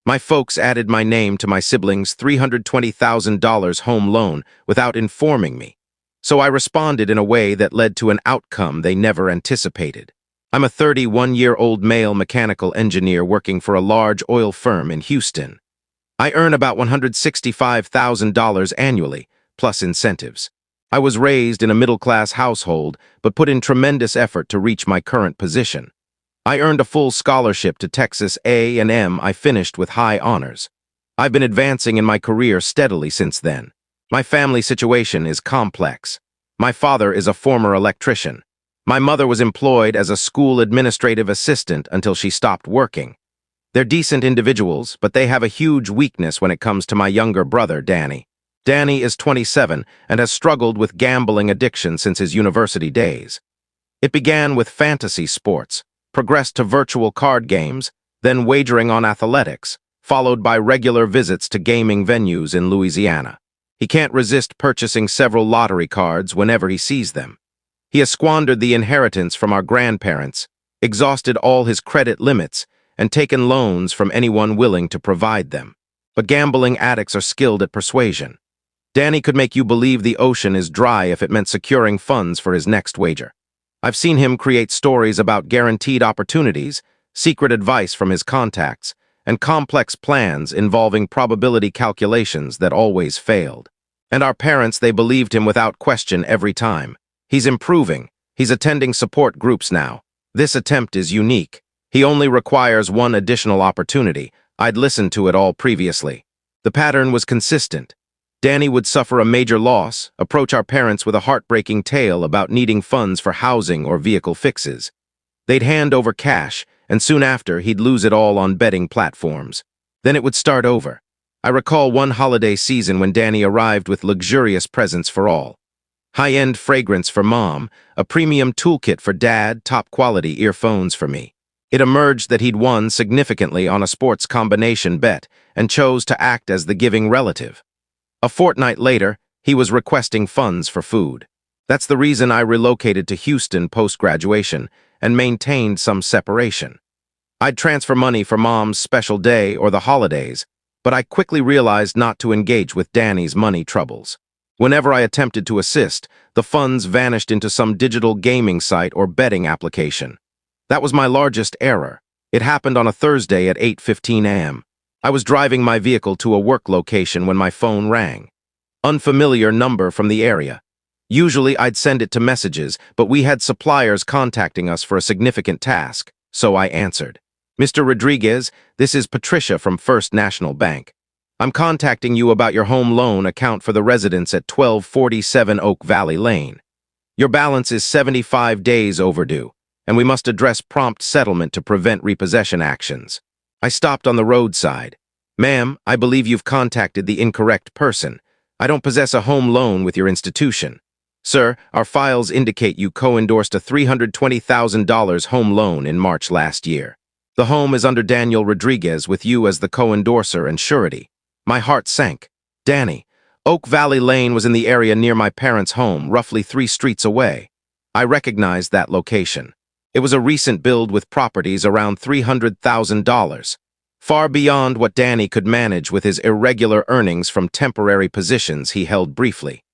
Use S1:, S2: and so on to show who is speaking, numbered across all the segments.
S1: My folks added my name to my siblings' $320,000 home loan without informing me, so I responded in a way that led to an outcome they never anticipated. I'm a 31-year-old male mechanical engineer working for a large oil firm in Houston. I earn about $165,000 annually, plus incentives. I was raised in a middle-class household, but put in tremendous effort to reach my current position. I earned a full scholarship to Texas A&M. I finished with high honors. I've been advancing in my career steadily since then. My family situation is complex. My father is a former electrician. My mother was employed as a school administrative assistant until she stopped working. They're decent individuals, but they have a huge weakness when it comes to my younger brother, Danny. Danny is 27 and has struggled with gambling addiction since his university days. It began with fantasy sports, progressed to virtual card games, then wagering on athletics, followed by regular visits to gaming venues in Louisiana. He can't resist purchasing several lottery cards whenever he sees them. He has squandered the inheritance from our grandparents, exhausted all his credit limits, and taken loans from anyone willing to provide them. But gambling addicts are skilled at persuasion. Danny could make you believe the ocean is dry if it meant securing funds for his next wager. I've seen him create stories about guaranteed opportunities, secret advice from his contacts, and complex plans involving probability calculations that always failed. And our parents, they believed him without question every time. He's improving. He's attending support groups now. This attempt is unique. He only requires one additional opportunity. I'd listened to it all previously. The pattern was consistent. Danny would suffer a major loss, approach our parents with a heartbreaking tale about needing funds for housing or vehicle fixes. They'd hand over cash, and soon after, he'd lose it all on betting platforms. Then it would start over. I recall one holiday season when Danny arrived with luxurious presents for all. High-end fragrance for Mom, a premium toolkit for Dad, top-quality earphones for me. It emerged that he'd won significantly on a sports combination bet and chose to act as the giving relative. A fortnight later, he was requesting funds for food. That's the reason I relocated to Houston post-graduation and maintained some separation. I'd transfer money for Mom's special day or the holidays, but I quickly realized not to engage with Danny's money troubles. Whenever I attempted to assist, the funds vanished into some digital gaming site or betting application. That was my largest error. It happened on a Thursday at 8:15 a.m. I was driving my vehicle to a work location when my phone rang. Unfamiliar number from the area. Usually I'd send it to messages, but we had suppliers contacting us for a significant task, so I answered. Mr. Rodriguez, this is Patricia from First National Bank. I'm contacting you about your home loan account for the residence at 1247 Oak Valley Lane. Your balance is 75 days overdue, and we must address prompt settlement to prevent repossession actions. I stopped on the roadside. Ma'am, I believe you've contacted the incorrect person. I don't possess a home loan with your institution. Sir, our files indicate you co-endorsed a $320,000 home loan in March last year. The home is under Daniel Rodriguez with you as the co-endorser and surety. My heart sank. Danny, Oak Valley Lane was in the area near my parents' home, roughly 3 streets away. I recognized that location. It was a recent build with properties around $300,000, far beyond what Danny could manage with his irregular earnings from temporary positions he held briefly.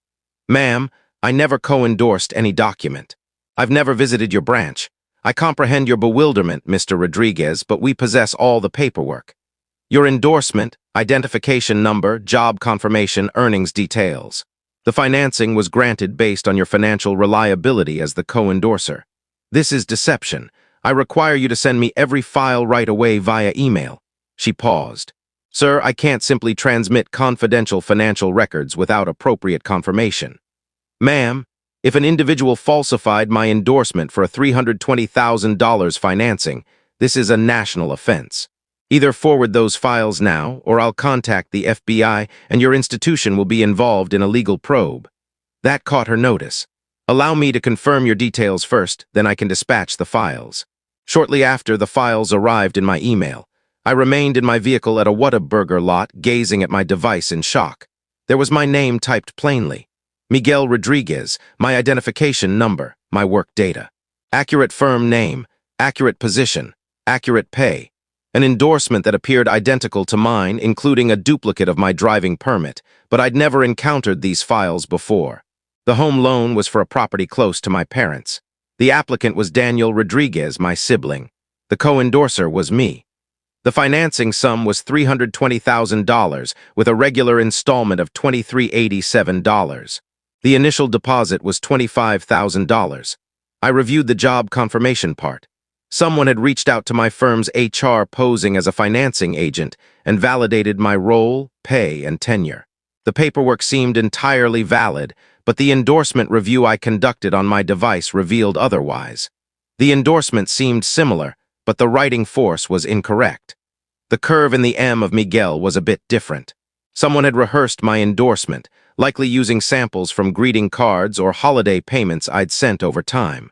S1: Ma'am, I never co-endorsed any document. I've never visited your branch. I comprehend your bewilderment, Mr. Rodriguez, but we possess all the paperwork. Your endorsement, identification number, job confirmation, earnings details. The financing was granted based on your financial reliability as the co-endorser. This is deception. I require you to send me every file right away via email. She paused. Sir, I can't simply transmit confidential financial records without appropriate confirmation. Ma'am, if an individual falsified my endorsement for a $320,000 financing, this is a national offense. Either forward those files now, or I'll contact the FBI and your institution will be involved in a legal probe. That caught her notice. Allow me to confirm your details first, then I can dispatch the files. Shortly after the files arrived in my email, I remained in my vehicle at a Whataburger lot, gazing at my device in shock. There was my name typed plainly. Miguel Rodriguez, my identification number, my work data. Accurate firm name, accurate position, accurate pay. An endorsement that appeared identical to mine, including a duplicate of my driving permit, but I'd never encountered these files before. The home loan was for a property close to my parents. The applicant was Daniel Rodriguez, my sibling. The co-endorser was me. The financing sum was $320,000 with a regular installment of $2,387. The initial deposit was $25,000. I reviewed the job confirmation part. Someone had reached out to my firm's HR posing as a financing agent and validated my role, pay, and tenure. The paperwork seemed entirely valid, but the endorsement review I conducted on my device revealed otherwise. The endorsement seemed similar, but the writing force was incorrect. The curve in the M of Miguel was a bit different. Someone had rehearsed my endorsement, likely using samples from greeting cards or holiday payments I'd sent over time.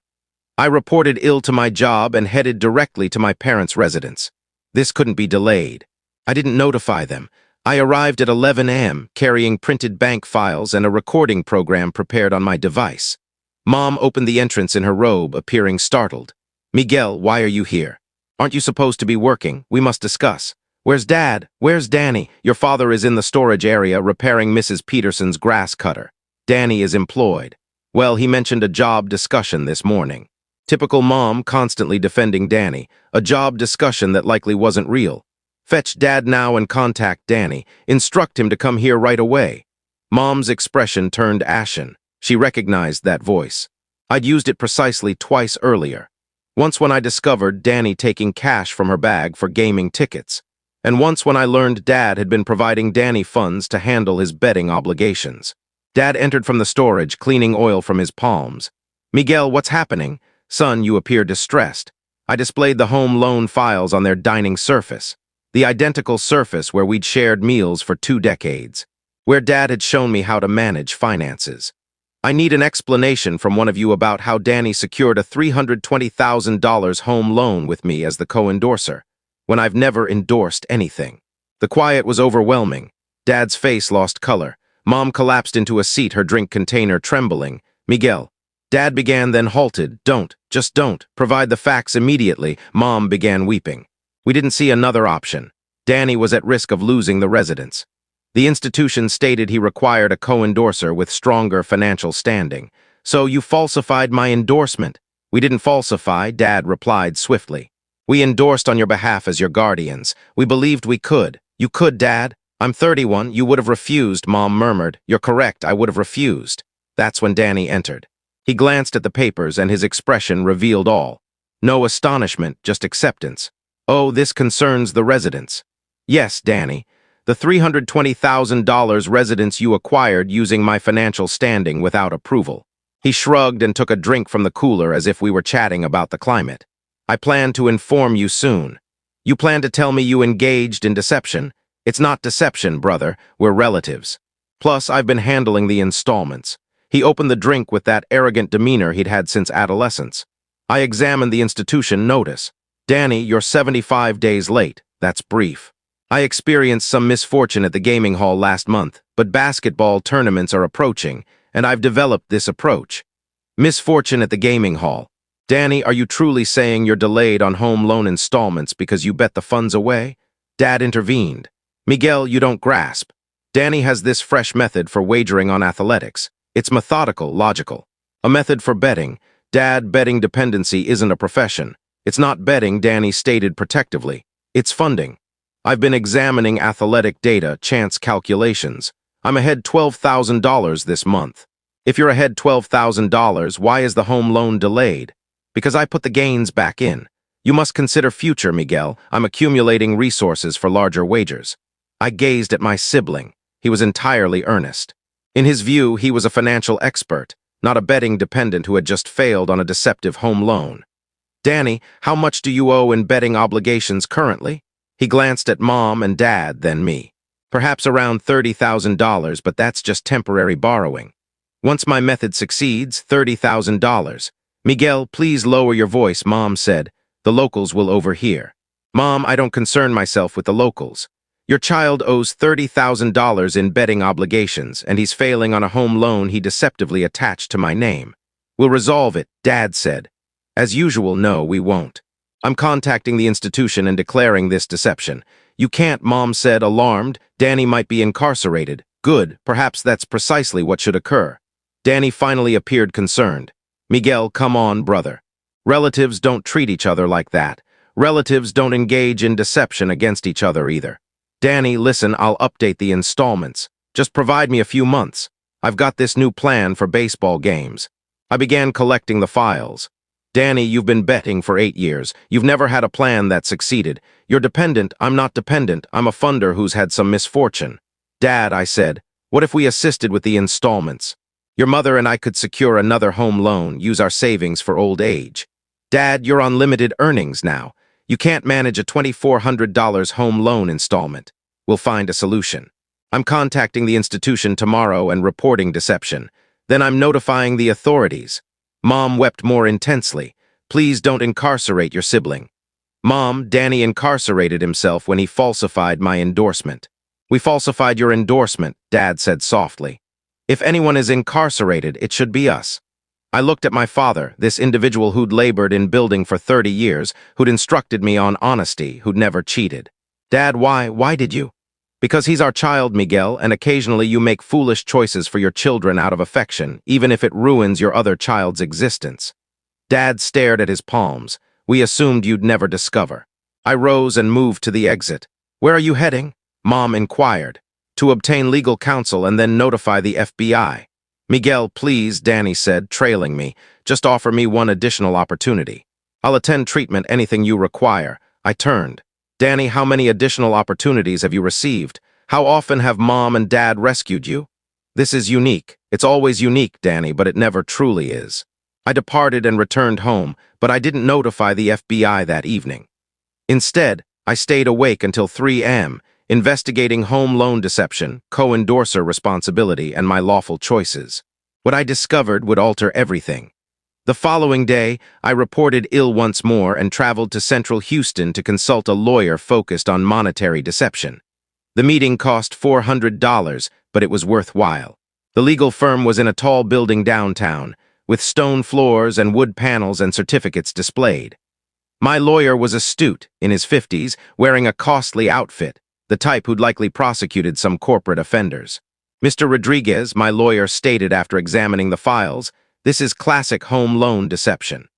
S1: I reported ill to my job and headed directly to my parents' residence. This couldn't be delayed. I didn't notify them. I arrived at 11 a.m. carrying printed bank files and a recording program prepared on my device. Mom opened the entrance in her robe, appearing startled. "Miguel, why are you here? Aren't you supposed to be working? We must discuss." "Where's Dad? Where's Danny? Your father is in the storage area repairing Mrs. Peterson's grass cutter. Danny is employed." "Well, he mentioned a job discussion this morning." Typical mom constantly defending Danny, a job discussion that likely wasn't real. "Fetch Dad now and contact Danny. Instruct him to come here right away." Mom's expression turned ashen. She recognized that voice. I'd used it precisely twice earlier. Once when I discovered Danny taking cash from her bag for gaming tickets, and once when I learned Dad had been providing Danny funds to handle his betting obligations. Dad entered from the storage, cleaning oil from his palms. "Miguel, what's happening? Son, you appear distressed." I displayed the home loan files on their dining surface, the identical surface where we'd shared meals for 2 decades, where Dad had shown me how to manage finances. "I need an explanation from one of you about how Danny secured a $320,000 home loan with me as the co-endorser, when I've never endorsed anything." The quiet was overwhelming. Dad's face lost color. Mom collapsed into a seat, her drink container trembling. "Miguel." Dad began, then halted. Just don't. Provide the facts immediately." Mom began weeping. "We didn't see another option. Danny was at risk of losing the residence. The institution stated he required a co-endorser with stronger financial standing. So you falsified my endorsement." "We didn't falsify," Dad replied swiftly. "We endorsed on your behalf as your guardians. We believed we could." "You could, Dad. I'm 31. You would have refused," Mom murmured. "You're correct. I would have refused." That's when Danny entered. He glanced at the papers and his expression revealed all. No astonishment, just acceptance. "Oh, this concerns the residence." "Yes, Danny. The $320,000 residence you acquired using my financial standing without approval." He shrugged and took a drink from the cooler as if we were chatting about the climate. "I plan to inform you soon." "You plan to tell me you engaged in deception?" "It's not deception, brother. We're relatives. Plus, I've been handling the installments." He opened the drink with that arrogant demeanor he'd had since adolescence. I examined the institution notice. "Danny, you're 75 days late. That's brief. I experienced some misfortune at the gaming hall last month, but basketball tournaments are approaching, and I've developed this approach." "Misfortune at the gaming hall. Danny, are you truly saying you're delayed on home loan installments because you bet the funds away?" Dad intervened. "Miguel, you don't grasp. Danny has this fresh method for wagering on athletics. It's methodical, logical. A method for betting. Dad, betting dependency isn't a profession. It's not betting," Danny stated protectively. "It's funding. I've been examining athletic data, chance calculations. I'm ahead $12,000 this month. If you're ahead $12,000, why is the home loan delayed?" "Because I put the gains back in. You must consider future, Miguel. I'm accumulating resources for larger wagers." I gazed at my sibling. He was entirely earnest. In his view, he was a financial expert, not a betting dependent who had just failed on a deceptive home loan. "Danny, how much do you owe in betting obligations currently?" He glanced at Mom and Dad, then me. "Perhaps around $30,000, but that's just temporary borrowing. Once my method succeeds, $30,000. "Miguel, please lower your voice," Mom said. "The locals will overhear." "Mom, I don't concern myself with the locals. Your child owes $30,000 in betting obligations, and he's failing on a home loan he deceptively attached to my name. We'll resolve it," Dad said. "As usual, no, we won't. I'm contacting the institution and declaring this deception. You can't, Mom said, alarmed. Danny might be incarcerated. Good, perhaps that's precisely what should occur. Danny finally appeared concerned. Miguel, come on, brother. Relatives don't treat each other like that. Relatives don't engage in deception against each other either. Danny, listen, I'll update the installments. Just provide me a few months. I've got this new plan for baseball games. I began collecting the files. Danny, you've been betting for 8 years. You've never had a plan that succeeded. You're dependent. I'm not dependent. I'm a funder who's had some misfortune. Dad, I said, what if we assisted with the installments? Your mother and I could secure another home loan, use our savings for old age. Dad, you're on limited earnings now. You can't manage a $2,400 home loan installment. We'll find a solution. I'm contacting the institution tomorrow and reporting deception. Then I'm notifying the authorities. Mom wept more intensely. Please don't incarcerate your sibling. Mom, Danny incarcerated himself when he falsified my endorsement. We falsified your endorsement, Dad said softly. If anyone is incarcerated, it should be us. I looked at my father, this individual who'd labored in building for 30 years, who'd instructed me on honesty, who'd never cheated. Dad, why did you? Because he's our child, Miguel, and occasionally you make foolish choices for your children out of affection, even if it ruins your other child's existence. Dad stared at his palms. We assumed you'd never discover. I rose and moved to the exit. Where are you heading? Mom inquired. To obtain legal counsel and then notify the FBI. Miguel, please, Danny said, trailing me. Just offer me one additional opportunity. I'll attend treatment, anything you require. I turned. Danny, how many additional opportunities have you received? How often have Mom and Dad rescued you? This is unique. It's always unique, Danny, but it never truly is. I departed and returned home, but I didn't notify the FBI that evening. Instead, I stayed awake until 3 a.m., investigating home loan deception, co-endorser responsibility, and my lawful choices. What I discovered would alter everything. The following day, I reported ill once more and traveled to Central Houston to consult a lawyer focused on monetary deception. The meeting cost $400, but it was worthwhile. The legal firm was in a tall building downtown, with stone floors and wood panels and certificates displayed. My lawyer was astute, in his 50s, wearing a costly outfit, the type who'd likely prosecuted some corporate offenders. Mr. Rodriguez, my lawyer stated after examining the files, this is classic home loan deception.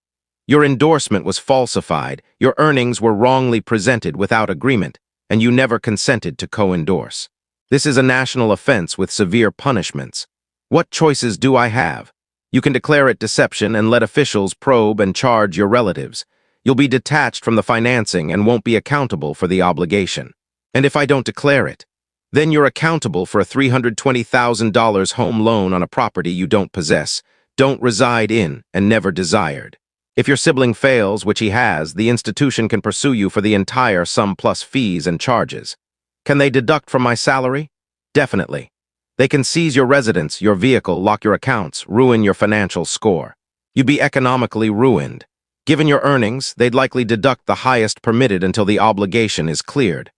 S1: Your endorsement was falsified, your earnings were wrongly presented without agreement, and you never consented to co-endorse. This is a national offense with severe punishments. What choices do I have? You can declare it deception and let officials probe and charge your relatives. You'll be detached from the financing and won't be accountable for the obligation. And if I don't declare it, then you're accountable for a $320,000 home loan on a property you don't possess, don't reside in, and never desired. If your sibling fails, which he has, the institution can pursue you for the entire sum plus fees and charges. Can they deduct from my salary? Definitely. They can seize your residence, your vehicle, lock your accounts, ruin your financial score. You'd be economically ruined. Given your earnings, they'd likely deduct the highest permitted until the obligation is cleared.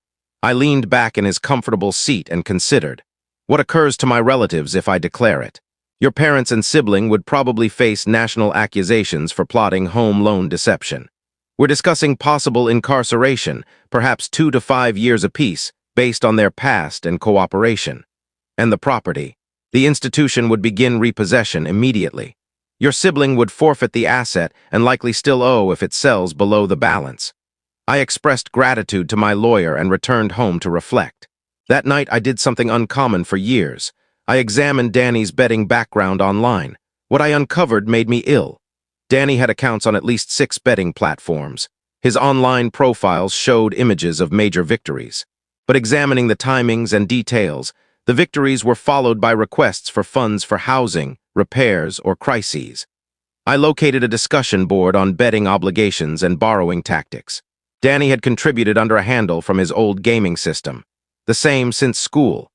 S1: I leaned back in his comfortable seat and considered. What occurs to my relatives if I declare it? Your parents and sibling would probably face national accusations for plotting home loan deception. We're discussing possible incarceration, perhaps 2 to 5 years apiece, based on their past and cooperation. And the property. The institution would begin repossession immediately. Your sibling would forfeit the asset and likely still owe if it sells below the balance. I expressed gratitude to my lawyer and returned home to reflect. That night I did something uncommon for years. I examined Danny's betting background online. What I uncovered made me ill. Danny had accounts on at least 6 betting platforms. His online profiles showed images of major victories. But examining the timings and details, the victories were followed by requests for funds for housing, repairs, or crises. I located a discussion board on betting obligations and borrowing tactics. Danny had contributed under a handle from his old gaming system. The same since school.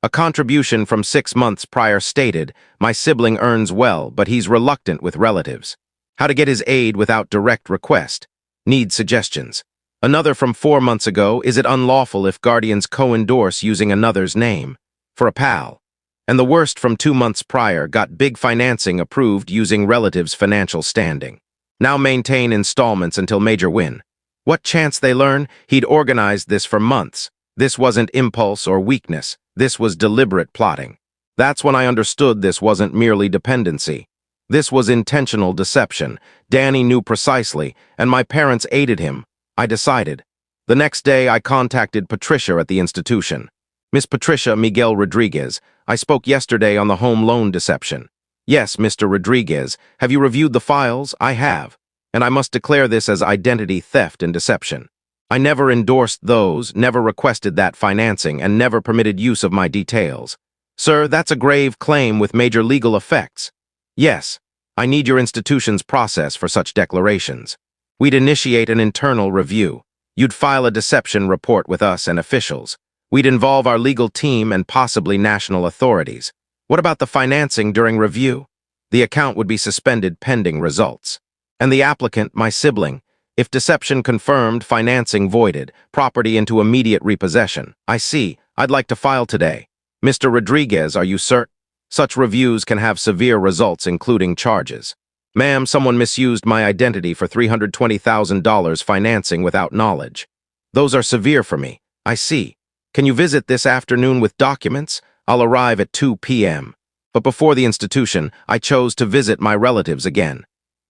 S1: A contribution from 6 months prior stated, my sibling earns well, but he's reluctant with relatives. How to get his aid without direct request. Need suggestions. Another from 4 months ago, is it unlawful if guardians co-endorse using another's name? For a pal. And the worst from 2 months prior, got big financing approved using relatives' financial standing. Now maintain installments until major win. What chance they learn? He'd organized this for months. This wasn't impulse or weakness. This was deliberate plotting. That's when I understood this wasn't merely dependency. This was intentional deception. Danny knew precisely, and my parents aided him. I decided. The next day, I contacted Patricia at the institution. Miss Patricia Miguel Rodriguez, I spoke yesterday on the home loan deception. Yes, Mr. Rodriguez, have you reviewed the files? I have. And I must declare this as identity theft and deception. I never endorsed those, never requested that financing, and never permitted use of my details. Sir, that's a grave claim with major legal effects. Yes, I need your institution's process for such declarations. We'd initiate an internal review. You'd file a deception report with us and officials. We'd involve our legal team and possibly national authorities. What about the financing during review? The account would be suspended pending results. And the applicant, my sibling, if deception confirmed, financing voided, property into immediate repossession. I see. I'd like to file today. Mr. Rodriguez, are you certain? Such reviews can have severe results, including charges. Ma'am, someone misused my identity for $320,000 financing without knowledge. Those are severe for me. I see. Can you visit this afternoon with documents? I'll arrive at 2 p.m. But before the institution, I chose to visit my relatives again.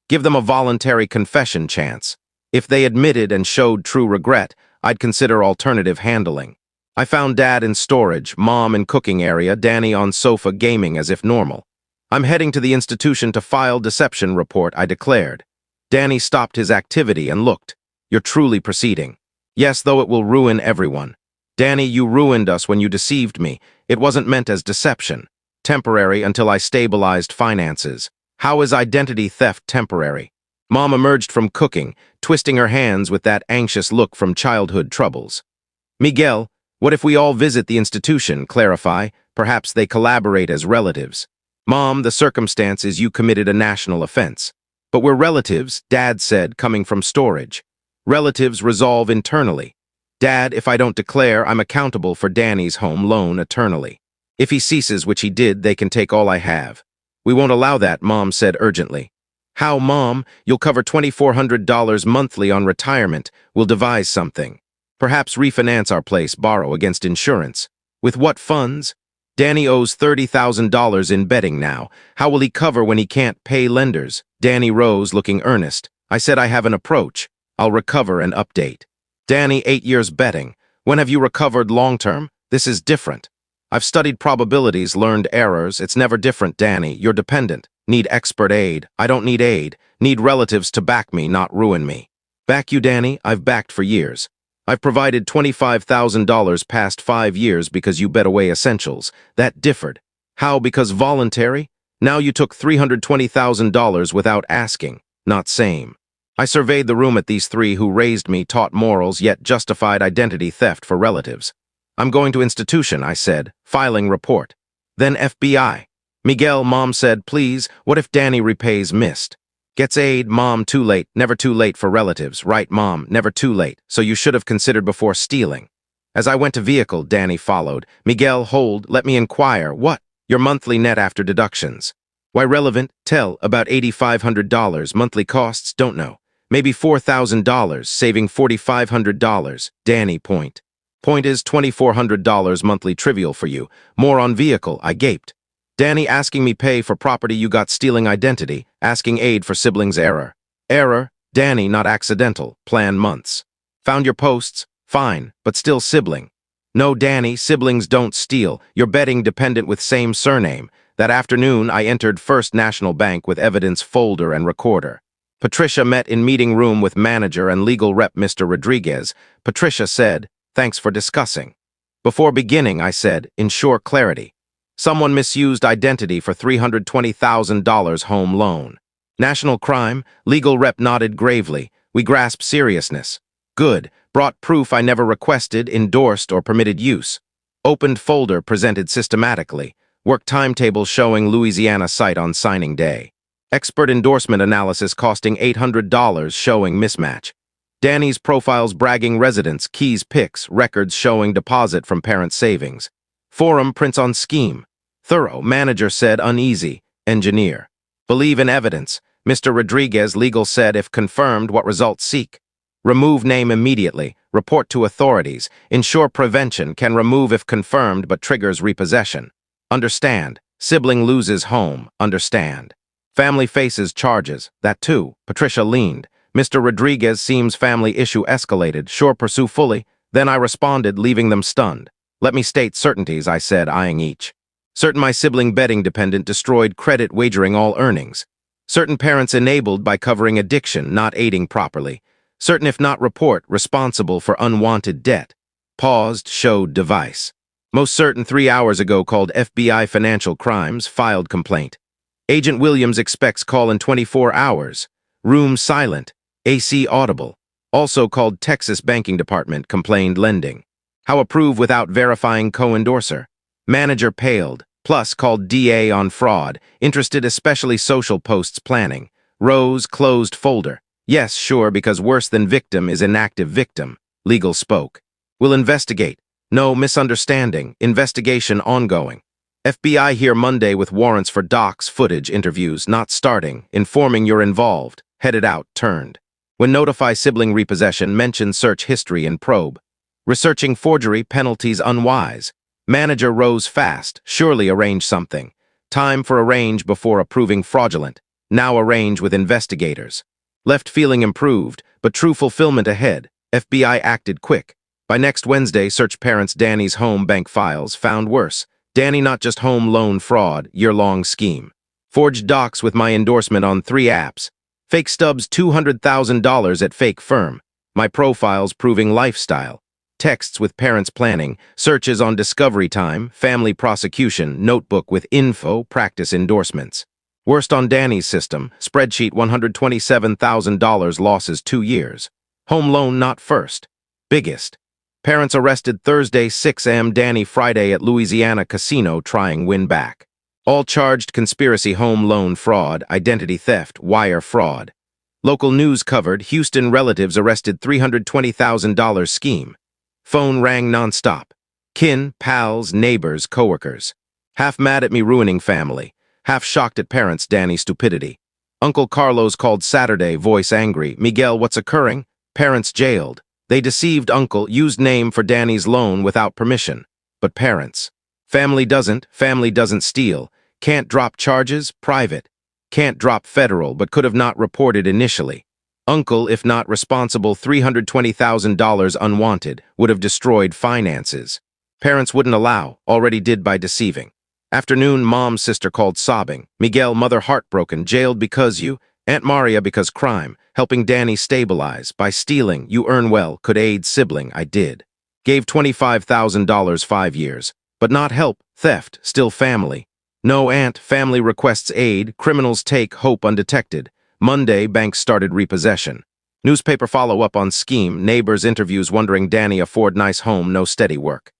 S1: Give them a voluntary confession chance. If they admitted and showed true regret, I'd consider alternative handling. I found Dad in storage, Mom in cooking area, Danny on sofa gaming as if normal. I'm heading to the institution to file deception report, I declared. Danny stopped his activity and looked. You're truly proceeding. Yes, though it will ruin everyone. Danny, you ruined us when you deceived me. It wasn't meant as deception. Temporary until I stabilized finances. How is identity theft temporary? Mom emerged from cooking, twisting her hands with that anxious look from childhood troubles. Miguel, what if we all visit the institution, clarify? Perhaps they collaborate as relatives. Mom, the circumstance is you committed a national offense. But we're relatives, Dad said, coming from storage. Relatives resolve internally. Dad, if I don't declare, I'm accountable for Danny's home loan eternally. If he ceases, which he did, they can take all I have. We won't allow that, Mom said urgently. How, Mom? You'll cover $2,400 monthly on retirement. We'll devise something. Perhaps refinance our place, borrow against insurance. With what funds? Danny owes $30,000 in betting now. How will he cover when he can't pay lenders? Danny rose, looking earnest. I said I have an approach. I'll recover and update. Danny, 8 years betting. When have you recovered long-term? This is different. I've studied probabilities, learned errors. It's never different, Danny. You're dependent. Need expert aid. I don't need aid. Need relatives to back me, not ruin me. Back you, Danny? I've backed for years. I've provided $25,000 past 5 years because you bet away essentials. That differed. How? Because voluntary? Now you took $320,000 without asking. Not same. I surveyed the room at these three who raised me, taught morals, yet justified identity theft for relatives. I'm going to institution, I said, filing report. Then FBI. Miguel, Mom said, please, what if Danny repays missed? Gets aid, Mom, too late, never too late for relatives. Right, Mom, never too late, so you should have considered before stealing. As I went to vehicle, Danny followed. Miguel, hold, let me inquire. What? Your monthly net after deductions. Why relevant? Tell, about $8,500. Monthly costs? Don't know. Maybe $4,000, saving $4,500. Danny, point. Point is $2,400 monthly trivial for you. More on vehicle, I gaped. Danny asking me pay for property you got stealing identity, asking aid for siblings error. Error, Danny, not accidental, plan months. Found your posts? Fine, but still sibling. No, Danny, siblings don't steal. You're betting dependent with same surname. That afternoon, I entered First National Bank with evidence folder and recorder. Patricia met in meeting room with manager and legal rep Mr. Rodriguez. Patricia said, thanks for discussing. Before beginning, I said, ensure clarity. Someone misused identity for $320,000 home loan. National crime, legal rep nodded gravely. We grasp seriousness. Good, brought proof I never requested, endorsed, or permitted use. Opened folder presented systematically. Work timetable showing Louisiana site on signing day. Expert endorsement analysis costing $800 showing mismatch. Danny's profiles bragging residence, keys pics, records showing deposit from parent savings. Forum prints on scheme. Thorough, manager said uneasy. Engineer. Believe in evidence. Mr. Rodriguez, legal said if confirmed, what results seek. Remove name immediately. Report to authorities. Ensure prevention. Can remove if confirmed but triggers repossession. Understand. Sibling loses home. Understand. Family faces charges. That too. Patricia leaned. Mr. Rodriguez seems family issue escalated. Sure, pursue fully. Then I responded, leaving them stunned. Let me state certainties, I said, eyeing each. Certain my sibling betting dependent destroyed credit wagering all earnings. Certain parents enabled by covering addiction, not aiding properly. Certain if not report, responsible for unwanted debt. Paused, showed device. Most certain 3 hours ago called FBI Financial Crimes, filed complaint. Agent Williams expects call in 24 hours. Room silent. AC audible. Also called Texas Banking Department, complained lending. How approve without verifying co-endorser? Manager paled. Plus called DA on fraud. Interested especially social posts planning. Rose closed folder. Yes, sure, because worse than victim is inactive victim. Legal spoke. Will investigate. No misunderstanding. Investigation ongoing. FBI here Monday with warrants for docs, footage, interviews, not starting. Informing you're involved. Headed out, turned. When notify sibling repossession, mention search history and probe. Researching forgery, penalties unwise. Manager rose fast. Surely arrange something. Time for arrange before approving fraudulent. Now arrange with investigators. Left feeling improved, but true fulfillment ahead. FBI acted quick. By next Wednesday, search parents' Danny's home bank files, found worse. Danny not just home loan fraud, year-long scheme. Forged docs with my endorsement on 3 apps. Fake stubs $200,000 at fake firm. My profiles proving lifestyle. Texts with parents planning. Searches on discovery time, family prosecution, notebook with info, practice endorsements. Worst on Danny's system. Spreadsheet $127,000 losses 2 years. Home loan not first. Biggest. Parents arrested Thursday 6 a.m. Danny Friday at Louisiana casino trying win back. All charged conspiracy home loan fraud, identity theft, wire fraud. Local news covered Houston relatives arrested $320,000 scheme. Phone rang nonstop. Kin, pals, neighbors, coworkers. Half mad at me ruining family. Half shocked at parents' Danny stupidity. Uncle Carlos called Saturday, voice angry. Miguel, what's occurring? Parents jailed. They deceived uncle, used name for Danny's loan without permission. But parents. Family doesn't steal. Can't drop charges, private. Can't drop federal, but could have not reported initially. Uncle, if not responsible, $320,000 unwanted, would have destroyed finances. Parents wouldn't allow, already did by deceiving. Afternoon, mom's sister called sobbing. Miguel, mother heartbroken, jailed because you. Aunt Maria because crime, helping Danny stabilize. By stealing, you earn well, could aid sibling, I did. Gave $25,000 5 years. But not help, theft, still family. No aunt, family requests aid, criminals take, hope undetected. Monday, banks started repossession. Newspaper follow-up on scheme, neighbors interviews wondering Danny afford nice home, no steady work.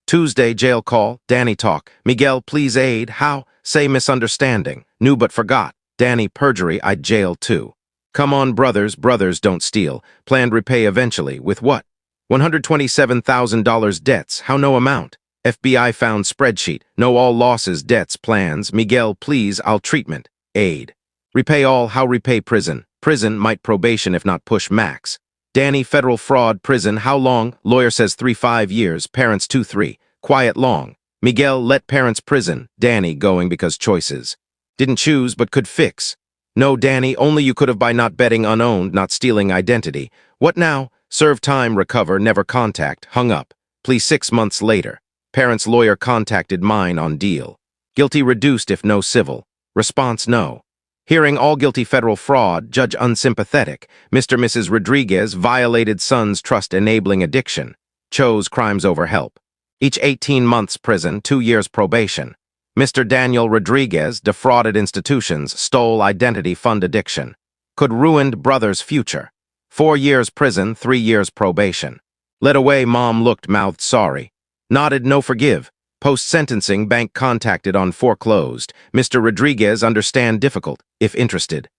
S1: Tuesday, jail call, Danny talk. Miguel, please aid, how? Say misunderstanding. Knew but forgot. Danny perjury, I'd jail too. Come on brothers don't steal. Planned repay eventually, with what? $127,000 debts, how no amount? FBI found spreadsheet, know all losses, debts, plans. Miguel, please, I'll treatment, aid. Repay all, how repay prison? Prison, might probation if not push max. Danny, federal fraud, prison, how long? Lawyer says 3-5 years, parents 2-3, quiet long. Miguel, let parents prison, Danny going because choices. Didn't choose but could fix. No, Danny, only you could have by not betting unowned, not stealing identity. What now? Serve time, recover, never contact, hung up. Plea 6 months later. Parents' lawyer contacted mine on deal. Guilty reduced if no civil. Response no. Hearing all guilty federal fraud, judge unsympathetic. Mr. Mrs. Rodriguez violated son's trust enabling addiction. Chose crimes over help. Each 18 months prison, 2 years probation. Mr. Daniel Rodriguez defrauded institutions, stole identity fund addiction. Could ruined brother's future. 4 years prison, 3 years probation. Led away, mom looked, mouthed sorry. Nodded no forgive. Post-sentencing, bank contacted on foreclosed. Mr. Rodriguez understand difficult, if interested.